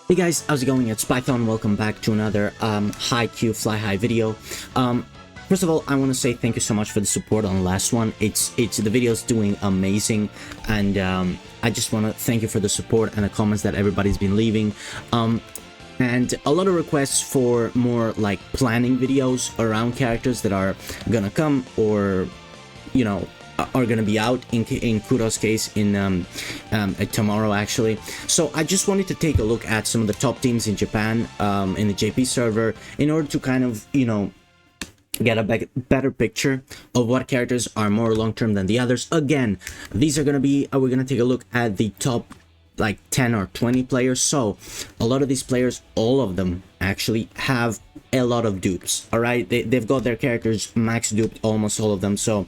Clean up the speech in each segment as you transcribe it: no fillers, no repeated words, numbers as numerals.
Hey guys, how's it going? It's Python. Welcome back to another Haikyu Fly High video. First of all, I want to say thank you so much for the support on the last one. It's the video's doing amazing, and I just want to thank you for the support and the comments that everybody's been leaving. And a lot of requests for more like planning videos around characters that are gonna come, or you know, are going to be out in Kuro's case in tomorrow actually. So I just wanted to take a look at some of the top teams in Japan in the JP server in order to kind of, you know, get a better picture of what characters are more long-term than the others. Again, these are going to be, we're going to take a look at the top like 10 or 20 players. So a lot of these players, all of them actually have a lot of dupes. All right, they've got their characters max duped, almost all of them. So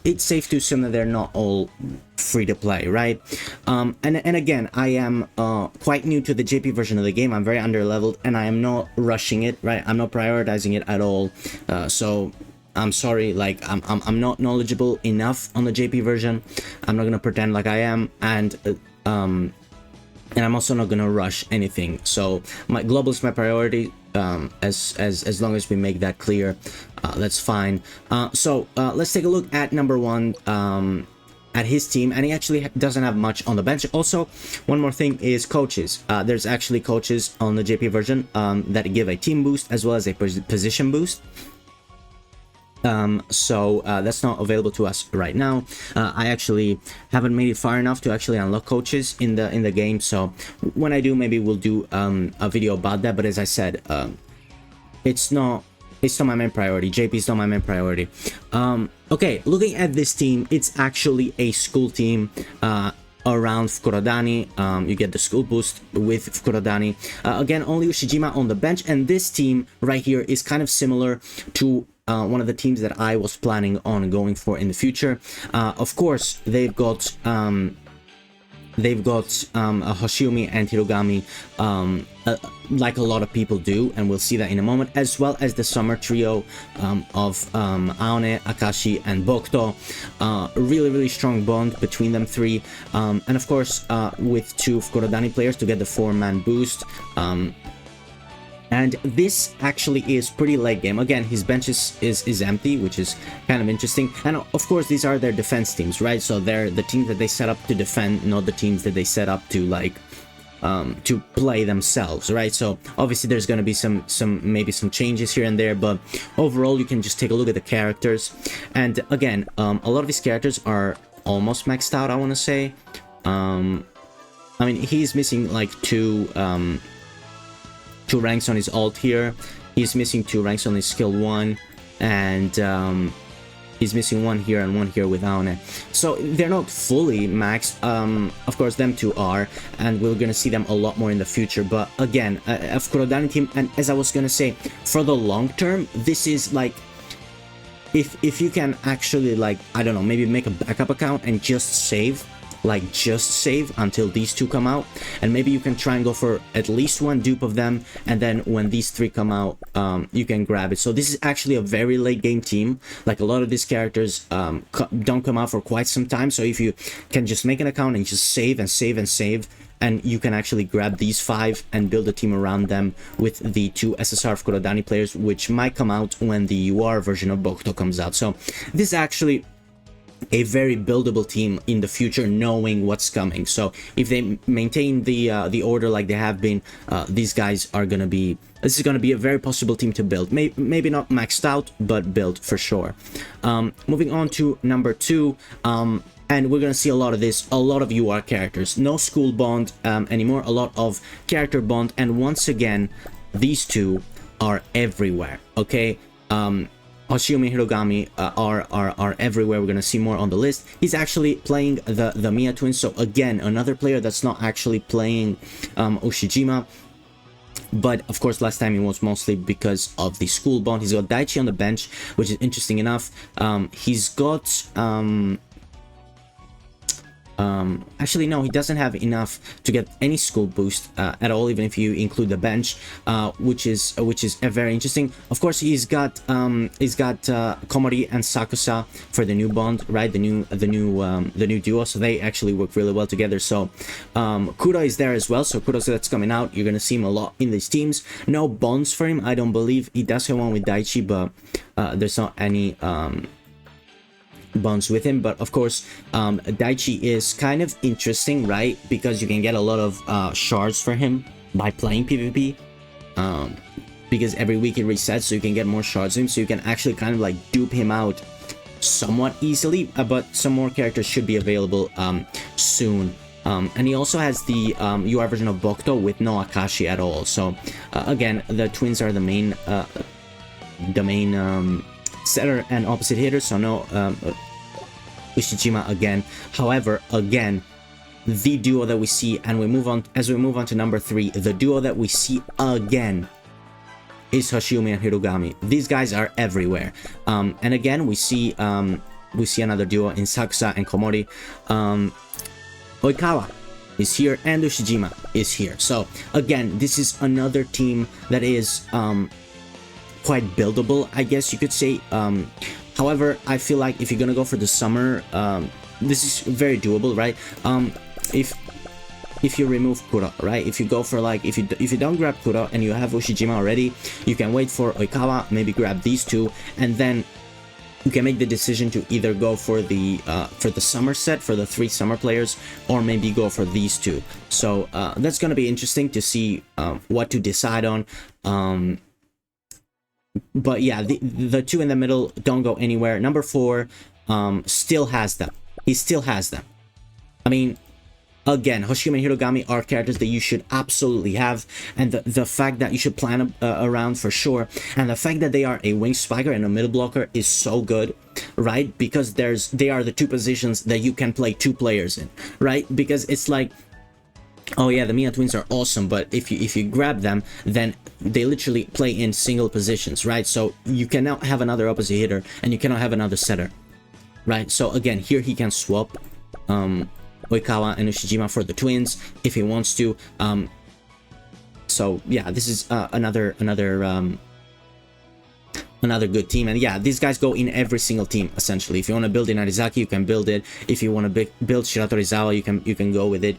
it's safe to assume that they're not all free to play, right? And again, I am quite new to the JP version of the game. I'm very underleveled, and I am not rushing it, right? I'm not prioritizing it at all. So I'm sorry, like I'm not knowledgeable enough on the JP version. I'm not gonna pretend like I am, and I'm also not gonna rush anything. So my global is my priority. As long as we make that clear, that's fine. So let's take a look at number one, at his team, and he actually doesn't have much on the bench. Also, one more thing is coaches. There's actually coaches on the JP version that give a team boost as well as a position boost. So that's not available to us right now. I actually haven't made it far enough to actually unlock coaches in the game, so when I do, maybe we'll do a video about that. But as I said, it's not my main priority. JP is not my main priority. Okay, looking at this team, it's actually a school team around Fukurodani. You get the school boost with Fukurodani. Again, only Ushijima on the bench, and this team right here is kind of similar to one of the teams that I was planning on going for in the future. Of course, they've got Hoshiumi and Hirogami, like a lot of people do, and we'll see that in a moment, as well as the summer trio of Aone, Akashi, and Bokuto. Really strong bond between them three, and of course with two Fukurodani players to get the 4-man boost. And this actually is pretty late game. Again, his bench is empty, which is kind of interesting. And of course, these are their defense teams, right? So they're the teams that they set up to defend, not the teams that they set up to like to play themselves, right? So obviously there's going to be maybe some changes here and there, but overall you can just take a look at the characters. And again, a lot of these characters are almost maxed out, I want to say. I mean, he's missing like two ranks on his ult here. He's missing 2 ranks on his skill 1, and he's missing 1 here and 1 here with Aone. So they're not fully maxed. Of course, them two are, and we're gonna see them a lot more in the future. But again, a Fukurodani team, and as I was gonna say, for the long term, this is like, if you can actually, like, I don't know, maybe make a backup account and just save until these two come out, and maybe you can try and go for at least 1 dupe of them, and then when these 3 come out, you can grab it. So this is actually a very late game team. Like, a lot of these characters don't come out for quite some time, so if you can just make an account and just save and save and save, and you can actually grab these 5 and build a team around them with the 2 SSR Fukurodani players, which might come out when the UR version of Bokuto comes out. So this is actually a very buildable team in the future, knowing what's coming. So if they maintain the order like they have been, these guys are gonna be, this is gonna be a very possible team to build. Maybe not maxed out, but built for sure. Moving on to number 2, and we're gonna see a lot of this, a lot of UR characters. No school bond anymore, a lot of character bond, and once again, these two are everywhere, okay? Hoshiumi and Hirogami are everywhere. We're gonna see more on the list. He's actually playing the Mia twins, so again, another player that's not actually playing Ushijima. But of course, last time it was mostly because of the school bond. He's got Daichi on the bench, which is interesting enough. He's got Actually, no, he doesn't have enough to get any school boost at all, even if you include the bench, which is very interesting. Of course, he's got Komori and Sakusa for the new bond, right? The new duo. So they actually work really well together. So Kuro is there as well. So Kuro's that's coming out. You're gonna see him a lot in these teams. No bonds for him, I don't believe. He does have one with Daichi, but there's not any bonds with him. But of course, Daichi is kind of interesting, right? Because you can get a lot of shards for him by playing PvP, because every week it resets, so you can get more shards of him, so you can actually kind of like dupe him out somewhat easily. But some more characters should be available soon. And he also has the UR version of Bokuto with no Akashi at all. So again, the twins are the main setter and opposite hitters, so no Ushijima again. However, again, the duo that we see, and as we move on to number 3, the duo that we see again is Hoshiumi and Hirogami. These guys are everywhere. And again, we see another duo in Sakusa and Komori. Oikawa is here and Ushijima is here. So again, this is another team that is quite buildable, I guess you could say. However, I feel like if you're gonna go for the summer, this is very doable, right? If you remove Kuro, right? If you go for like, if you don't grab Kuro and you have Ushijima already, you can wait for Oikawa, maybe grab these two, and then you can make the decision to either go for the summer set for the 3 summer players, or maybe go for these two. So that's gonna be interesting to see what to decide on. But yeah, the two in the middle don't go anywhere. Number 4 still has them. He still has them. I mean, again, Hoshiumi and Hirogami are characters that you should absolutely have, and the fact that you should plan around for sure, and the fact that they are a wing spiker and a middle blocker is so good, right? Because they are the 2 positions that you can play 2 players in, right? Because it's like, oh yeah, the Mia twins are awesome, but if you grab them, then they literally play in single positions, right? So you cannot have another opposite hitter, and you cannot have another setter, right? So again, here he can swap Oikawa and Ushijima for the twins if he wants to. So yeah, this is another good team. And yeah, these guys go in every single team essentially. If you want to build in Arizaki, you can build it. If you want to build Shiratorizawa, you can go with it.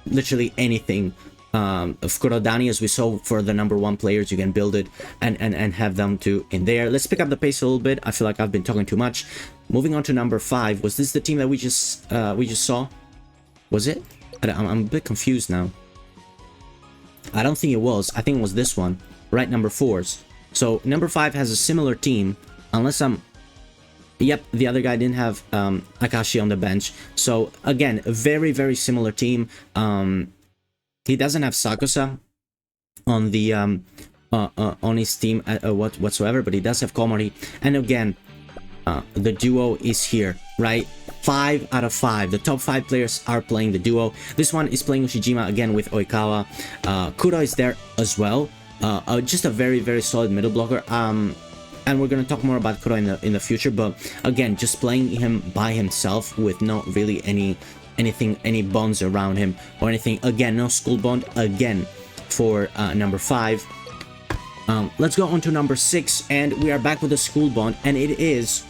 Literally anything. Of Kurodani, as we saw for the number 1 players, you can build it and have them to in there. Let's pick up the pace a little bit. I feel like I've been talking too much. Moving on to number 5. Was this the team that we just saw? Was it? I'm a bit confused now. I don't think it was. I think it was this one, right? Number 4's. So number 5 has a similar team, unless I'm... Yep, the other guy didn't have Akashi on the bench. So again, a very, very similar team. He doesn't have Sakusa on the on his team whatsoever, but he does have Komori. And again, the duo is here, right? 5 out of 5. The top 5 players are playing the duo. This one is playing Ushijima again with Oikawa. Kuro is there as well. Just a very, very solid middle blocker. And we're gonna talk more about Kuro in the future. But again, just playing him by himself with not really any bonds around him or anything. Again, no school bond again for number 5. Let's go on to number 6, and we are back with a school bond, and it is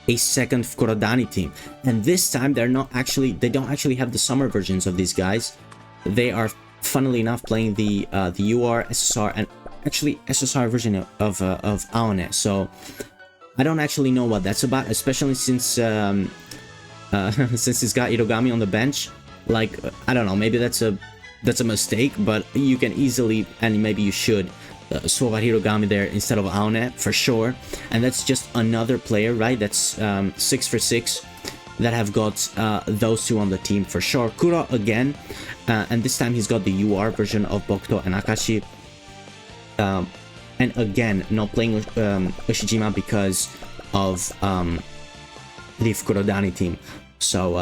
a second Kurodani team. And this time they don't actually have the summer versions of these guys. They are, funnily enough, playing the UR, SSR, and actually SSR version of Aone. So I don't actually know what that's about, especially since since he's got Hirogami on the bench. Like, I don't know, maybe that's a mistake, but you can easily, and maybe you should, swap out Hirogami there instead of Aone for sure. And that's just another player, right? That's 6 for 6 that have got those 2 on the team for sure. Kuro again, and this time he's got the UR version of Bokuto and Akashi. And again, not playing Ushijima because of the Fukurodani team. So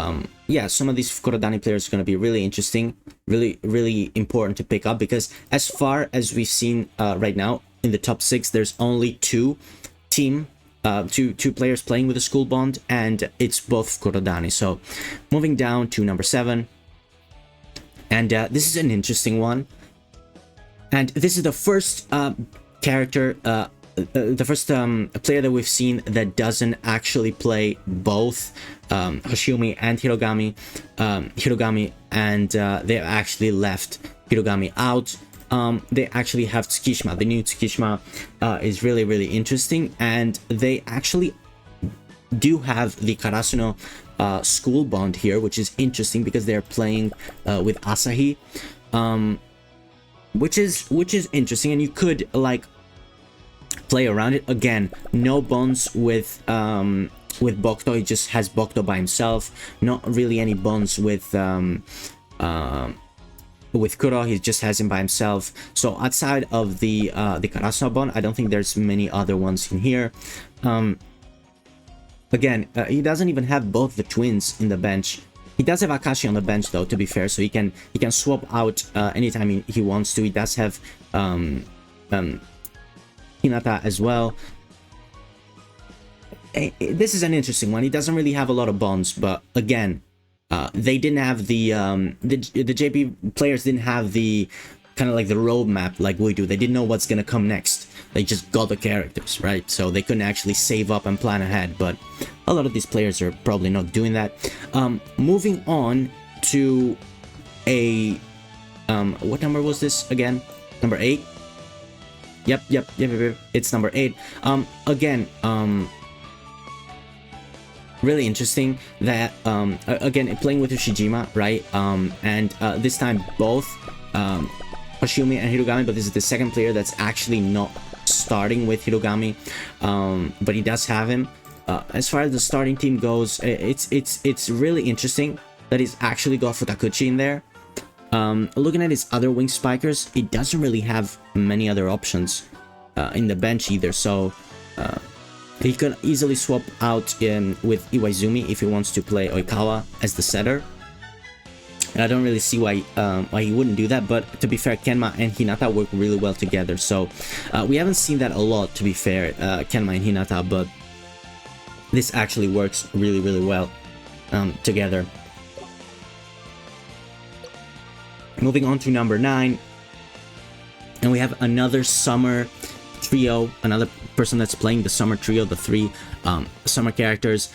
yeah, some of these Fukurodani players are going to be really interesting, really important to pick up, because as far as we've seen right now in the top 6, there's only 2 team two players playing with a school bond, and it's both Kurodani. So moving down to number 7, and this is an interesting one, and this is the first character, the first player that we've seen that doesn't actually play both Hoshiomi and Hirogami. And they actually left Hirogami out. They actually have Tsukishima. The new Tsukishima is really, really interesting, and they actually do have the Karasuno school bond here, which is interesting because they're playing with Asahi, which is interesting, and you could like play around it. Again, no bonds with Bokuto. He just has Bokuto by himself. Not really any bonds with Kuro. He just has him by himself. So outside of the Karasuno bond, I don't think there's many other ones in here. Again, he doesn't even have both the twins in the bench. He does have Akashi on the bench though, to be fair, so he can swap out anytime he wants to. He does have Hinata as well. This is an interesting one. He doesn't really have a lot of bonds, but again, they didn't have the JP players didn't have the kind of like the roadmap like we do. They didn't know what's gonna come next. They just got the characters, right? So they couldn't actually save up and plan ahead, but a lot of these players are probably not doing that. Moving on to a what number was this again? Number 8. Yep. It's number 8. Again, really interesting that again playing with Ushijima, right? And this time both Hoshiomi and Hirogami, but this is the second player that's actually not starting with Hirogami, but he does have him. As far as the starting team goes, it's really interesting that he's actually got Futakuchi in there. Looking at his other wing spikers, he doesn't really have many other options in the bench either, so he can easily swap out with Iwaizumi if he wants to play Oikawa as the setter. And I don't really see why he wouldn't do that, but to be fair, Kenma and Hinata work really well together, so we haven't seen that a lot, to be fair, Kenma and Hinata, but this actually works really, really well together. Moving on to number 9, and we have another summer trio, another person that's playing the summer trio, the 3 summer characters.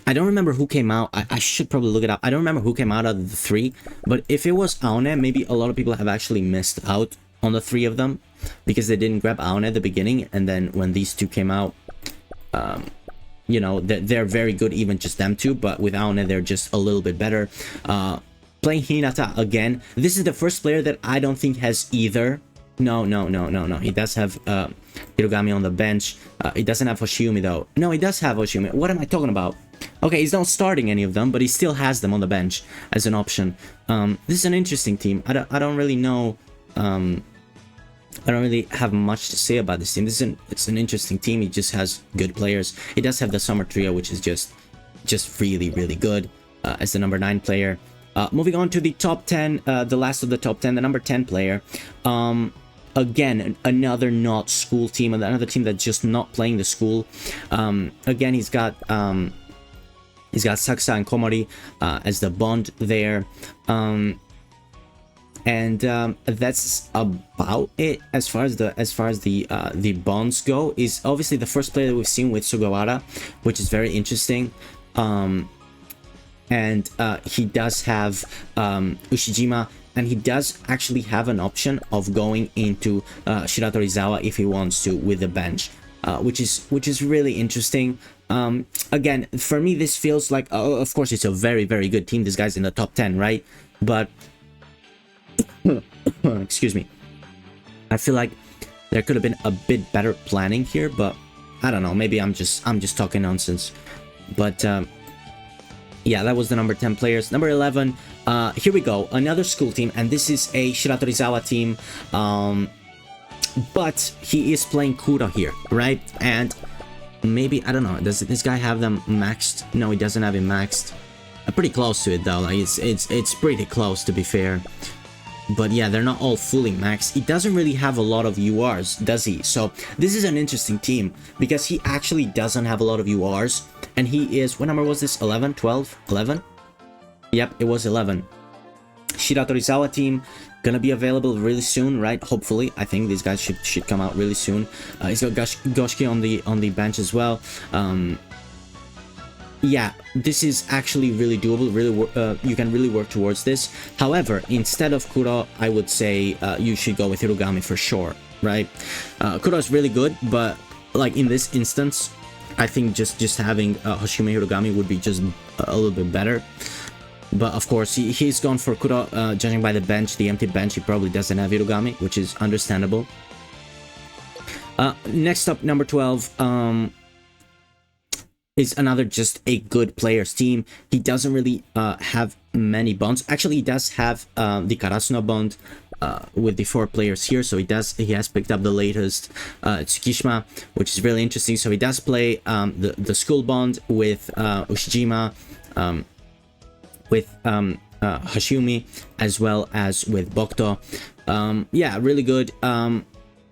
I don't remember who came out. I should probably look it up. I don't remember who came out of the 3, but if it was Aone, maybe a lot of people have actually missed out on the 3 of them because they didn't grab Aone at the beginning, and then when these 2 came out, you know, they're very good, even just them 2, but with Aone, they're just a little bit better. Playing Hinata again. This is the first player that I don't think has either. No. He does have Hirogami on the bench. He doesn't have Hoshiomi though. No, he does have Hoshiomi. What am I talking about? Okay, he's not starting any of them, but he still has them on the bench as an option. This is an interesting team. I don't really know. I don't really have much to say about this team. It's an interesting team. He just has good players. He does have the summer trio, which is just really, really good as the number 9 player. Moving on to the top 10, the last of the top 10, the number 10 player. Again, another not school team, another team that's just not playing the school. Again, he's got Saksa and Komori as the bond there. And that's about it as far as the bonds go. Is obviously the first player that we've seen with Sugawara, which is very interesting. And he does have Ushijima, and he does actually have an option of going into Shiratorizawa if he wants to with the bench, which is really interesting. Again, for me, this feels like, of course, it's a very, very good team. This guy's in the top 10, right? But excuse me, I feel like there could have been a bit better planning here, but I don't know. Maybe I'm just talking nonsense. But yeah, that was the number 10 players. Number 11, here we go, another school team, and this is a Shiratorizawa team, but he is playing Kuro here, right? And maybe, I don't know, does this guy have them maxed? No, he doesn't have it maxed. Pretty close to it though, like it's pretty close, to be fair. But yeah, they're not all fully maxed. He doesn't really have a lot of URs, does he? So this is an interesting team because he actually doesn't have a lot of URs. And he is, what number was this? 11, 12, 11? Yep, it was 11. Shira Torizawa team, gonna be available really soon, right? Hopefully, I think these guys should come out really soon. He's got Goshki on the bench as well. Yeah, this is actually really doable. Really, you can really work towards this. However, instead of Kuro, I would say you should go with Hirogami for sure, right? Kuro is really good, but like in this instance, I think just having Hoshimi Hirogami would be just a little bit better. But of course, he's gone for Kuro, judging by the bench, the empty bench. He probably doesn't have Hirogami, which is understandable. Next up, number 12. Is another just a good players team. He doesn't really have many bonds. Actually, he does have the Karasuno bond with the 4 players here. So he has picked up the latest Tsukishima, which is really interesting. So he does play the school bond with Ushijima, with Hashimi, as well as with Bokuto. Yeah, really good.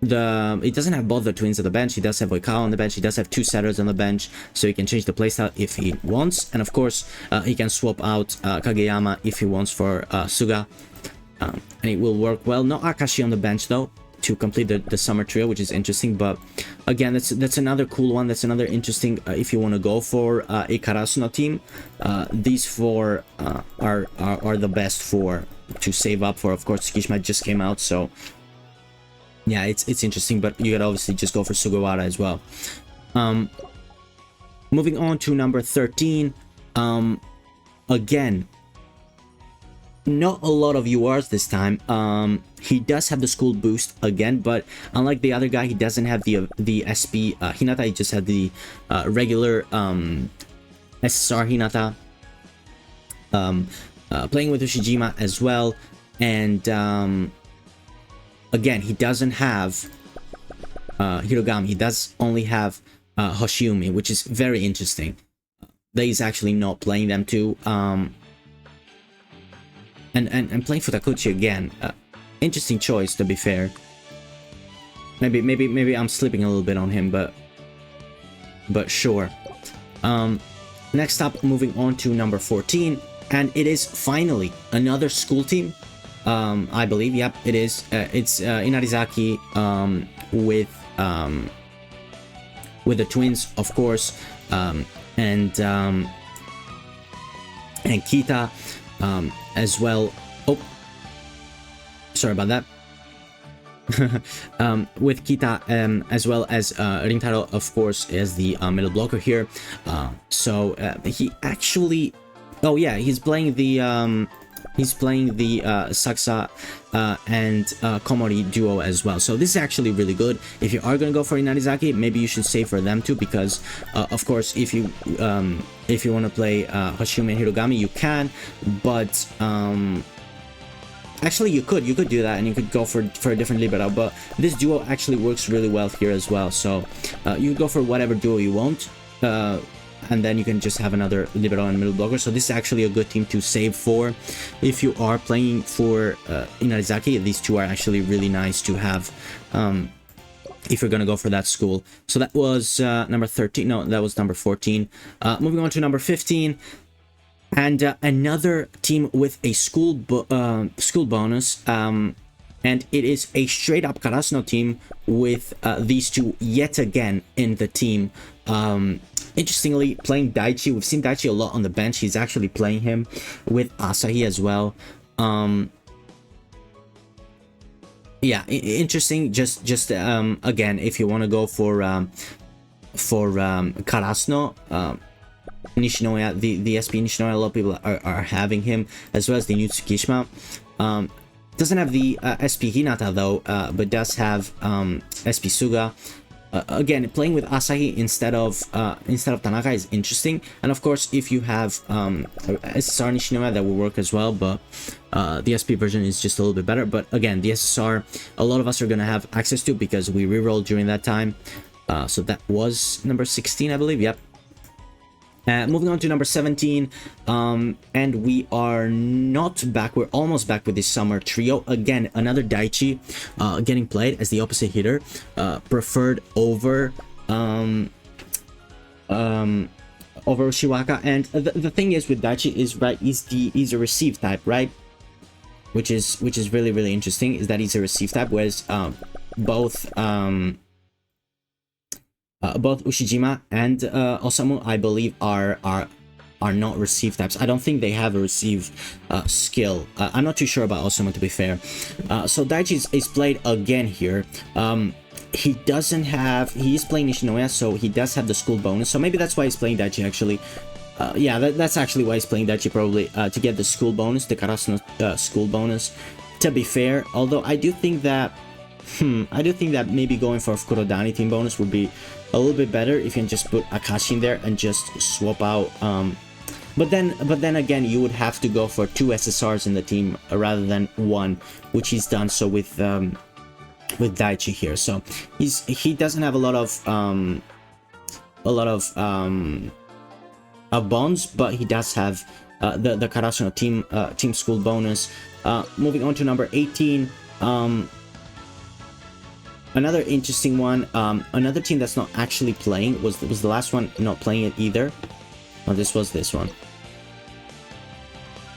He doesn't have both the twins on the bench. He does have Oikawa on the bench. He does have 2 setters on the bench, so he can change the playstyle if he wants. And of course, he can swap out Kageyama if he wants for Suga, and it will work well. No Akashi on the bench though to complete the summer trio, which is interesting. But again, that's another cool one. That's another interesting if you want to go for a Karasuno team. These 4 are the best 4 to save up for. Of course, Tsukishima just came out, so yeah, it's interesting, but you could obviously just go for Sugawara as well. Moving on to number 13. Again, not a lot of URs this time. He does have the school boost again, but unlike the other guy, he doesn't have the SP Hinata. He just had the regular SSR Hinata. Playing with Ushijima as well, and again, he doesn't have Hirogami. He does only have Hoshiumi, which is very interesting. That he's actually not playing them too. And playing Futakuchi again. Interesting choice, to be fair. Maybe I'm slipping a little bit on him, but sure. Next up, moving on to number 14, and it is finally another school team. I believe, yep, it is. It's Inarizaki with the twins, of course, and Kita as well. Oh, sorry about that. With Kita as well as Rintaro, of course, as the middle blocker here. So he actually, oh yeah, he's playing the Saksa and Komori duo as well. So this is actually really good. If you are going to go for Inarizaki, maybe you should save for them too, because of course, if you want to play Hoshimi and Hirogami, you can, but actually you could do that, and you could go for a different libero, but this duo actually works really well here as well. So you go for whatever duo you want, and then you can just have another libero and middle blocker. So this is actually a good team to save for if you are playing for Inarizaki. These two are actually really nice to have if you're gonna go for that school. So that was number 13. No, that was number 14. Moving on to number 15, and another team with a school bonus, and it is a straight up Karasuno team with these two yet again in the team. Interestingly, playing Daichi. We've seen Daichi a lot on the bench. He's actually playing him with Asahi as well. Yeah, interesting. Just again, if you want to go for Karasuno, Nishinoya, the SP Nishinoya, a lot of people are having him, as well as the new Tsukishima. Doesn't have the SP Hinata though, but does have SP Suga. Again, playing with Asahi instead of Tanaka is interesting, and of course, if you have SSR Nishinoya, that will work as well. But the SP version is just a little bit better. But again, the SSR, a lot of us are gonna have access to because we rerolled during that time. So that was number 16, I believe. Yep. Moving on to number 17, and we are not back. We're almost back with this summer trio. Again, another Daichi getting played as the opposite hitter, preferred over Ushiwaka. And the thing is with Daichi is, right, he's a receive type, right? Which is really interesting, is that he's a receive type, whereas both Ushijima and Osamu, I believe, are not receive types. I don't think they have a receive skill. I'm not too sure about Osamu, to be fair. So Daichi is played again here. He doesn't have... He is playing Nishinoya, so he does have the school bonus. So maybe that's why he's playing Daichi, actually. Yeah, that's actually why he's playing Daichi, probably, to get the school bonus, the Karasuno school bonus. To be fair, although I do think that... I do think that maybe going for a Fukurodani team bonus would be a little bit better if you can just put Akashi in there and just swap out... But then again, you would have to go for 2 SSRs in the team rather than 1, which he's done so with Daichi here. So he doesn't have a lot of bonds, but he does have the Karasuno team school bonus. Moving on to number 18, another interesting one. Another team that's not actually playing was the last one not playing it either. Oh, this was this one.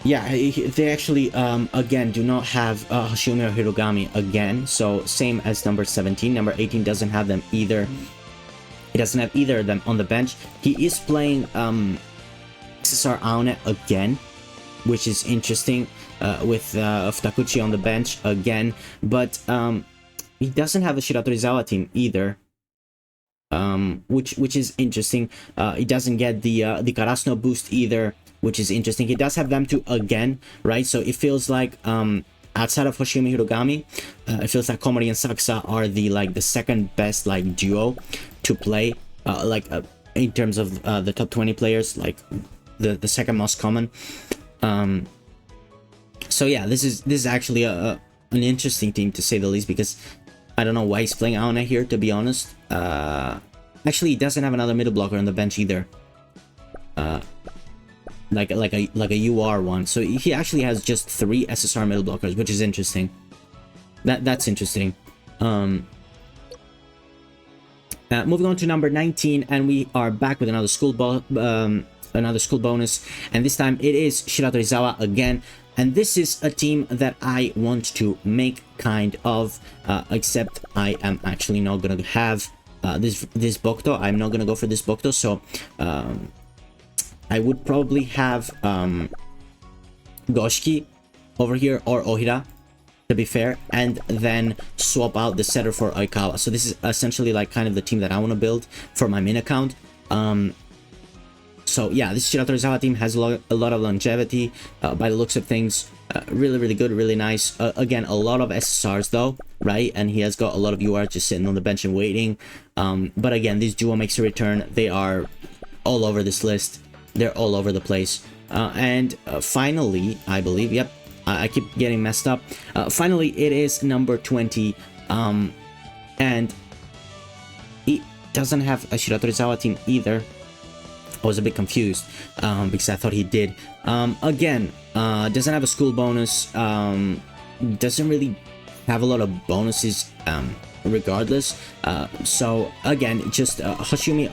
Yeah, they actually, again, do not have Hashiomi or Hirogami again, so same as number 17. Number 18 doesn't have them either. He doesn't have either of them on the bench. He is playing SSR Aone again, which is interesting, with Futakuchi on the bench again, but he doesn't have the Shiratorizawa team either. Which is interesting. He doesn't get the Karasuno boost either, which is interesting. He does have them too again, right? So it feels like outside of Hoshimi Hirogami, it feels like Komori and Saksa are the second best duo to play, in terms of the top 20 players, like the second most common. So yeah, this is actually an interesting team, to say the least, because I don't know why he's playing Aona here, to be honest. Actually, he doesn't have another middle blocker on the bench either. Like a UR one. So he actually has just 3 SSR middle blockers, which is interesting. That's interesting. Moving on to number 19, and we are back with another school bonus, and this time it is Shiratorizawa again. And this is a team that I want to make, kind of, except I am actually not gonna have this Bokuto. I'm not gonna go for this Bokuto, so I would probably have Goshiki over here, or Ohira, to be fair, and then swap out the setter for Oikawa. So this is essentially kind of the team that I want to build for my main account. So yeah, this Shiratorizawa team has a lot of longevity, by the looks of things. Really good, really nice. Again, a lot of SSRs though, right? And he has got a lot of UR just sitting on the bench and waiting. But again, this duo makes a return. They are all over this list. They're all over the place. And finally, I believe, yep, I keep getting messed up. Finally, it is number 20. And he doesn't have a Shiratorizawa team either. I was a bit confused because I thought he did. Again, doesn't have a school bonus. Doesn't really have a lot of bonuses regardless. So again, just Hashimi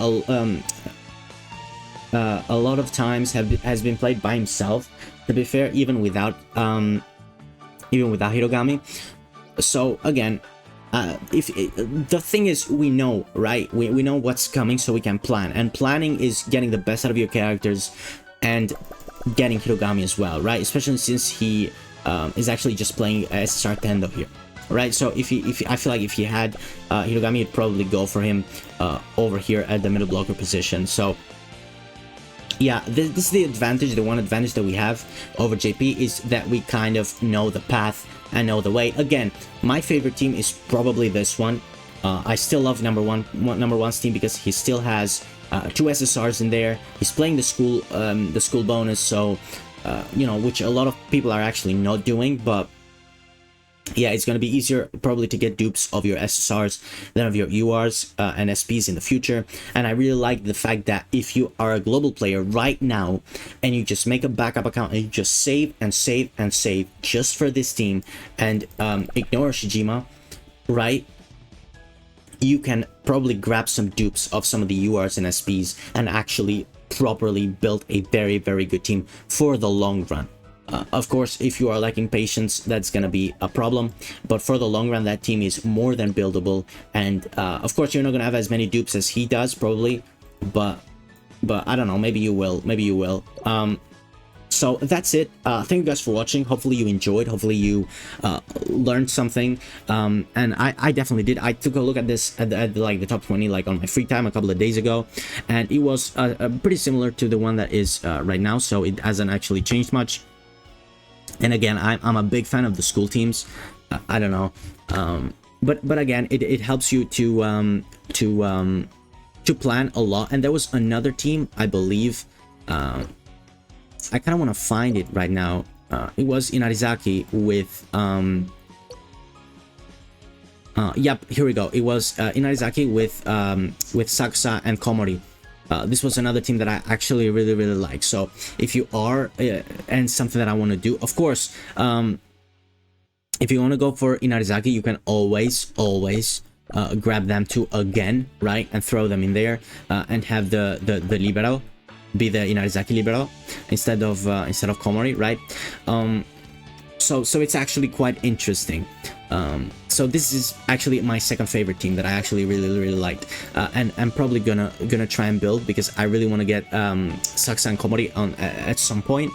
a lot of times has been played by himself, to be fair, even without Hirogami. So again, the thing is, we know, right? We know what's coming, so we can plan. And planning is getting the best out of your characters and getting Hirogami as well, right? Especially since he is actually just playing SSR Tendo here, right? So if I feel like if he had Hirogami, he'd probably go for him over here at the middle blocker position. So yeah, this is the advantage. The one advantage that we have over JP is that we kind of know the path and know the way. Again, my favorite team is probably this one. I still love number one's team because he still has 2 SSRs in there. He's playing the school bonus, so you know, which a lot of people are actually not doing. But yeah, it's going to be easier probably to get dupes of your SSRs than of your URs and SPs in the future. And I really like the fact that if you are a global player right now and you just make a backup account and you just save and save and save just for this team and ignore Shijima, right? You can probably grab some dupes of some of the URs and SPs and actually properly build a very, very good team for the long run. Of course, if you are lacking patience, that's gonna be a problem, but for the long run, that team is more than buildable. And of course, you're not gonna have as many dupes as he does, probably, but I don't know, maybe you will, so that's it. Thank you guys for watching. Hopefully you enjoyed, hopefully you learned something, and I definitely did. I took a look at this at like the top 20 like on my free time a couple of days ago, and it was pretty similar to the one that is right now, so it hasn't actually changed much. And again, I'm a big fan of the school teams. I don't know, but again, it helps you to plan a lot. And there was another team, I believe. I kind of want to find it right now. It was Inarizaki with yep, here we go. It was Inarizaki with Sakusa and Komori. This was another team that I actually really like. So if you are and something that I want to do, of course, if you want to go for Inarizaki, you can always grab them too again, right, and throw them in there and have the libero be the Inarizaki libero instead of Komori, right? So it's actually quite interesting. So this is actually my second favorite team that I actually really liked, and I'm probably gonna try and build because I really want to get Sakusa and Komori on at some point.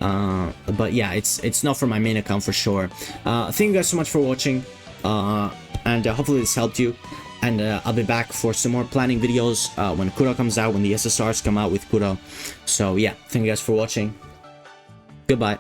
But yeah, it's not for my main account for sure. Thank you guys so much for watching, and hopefully this helped you. And I'll be back for some more planning videos when Kuro comes out, when the SSRs come out with Kuro. So yeah, thank you guys for watching. Goodbye.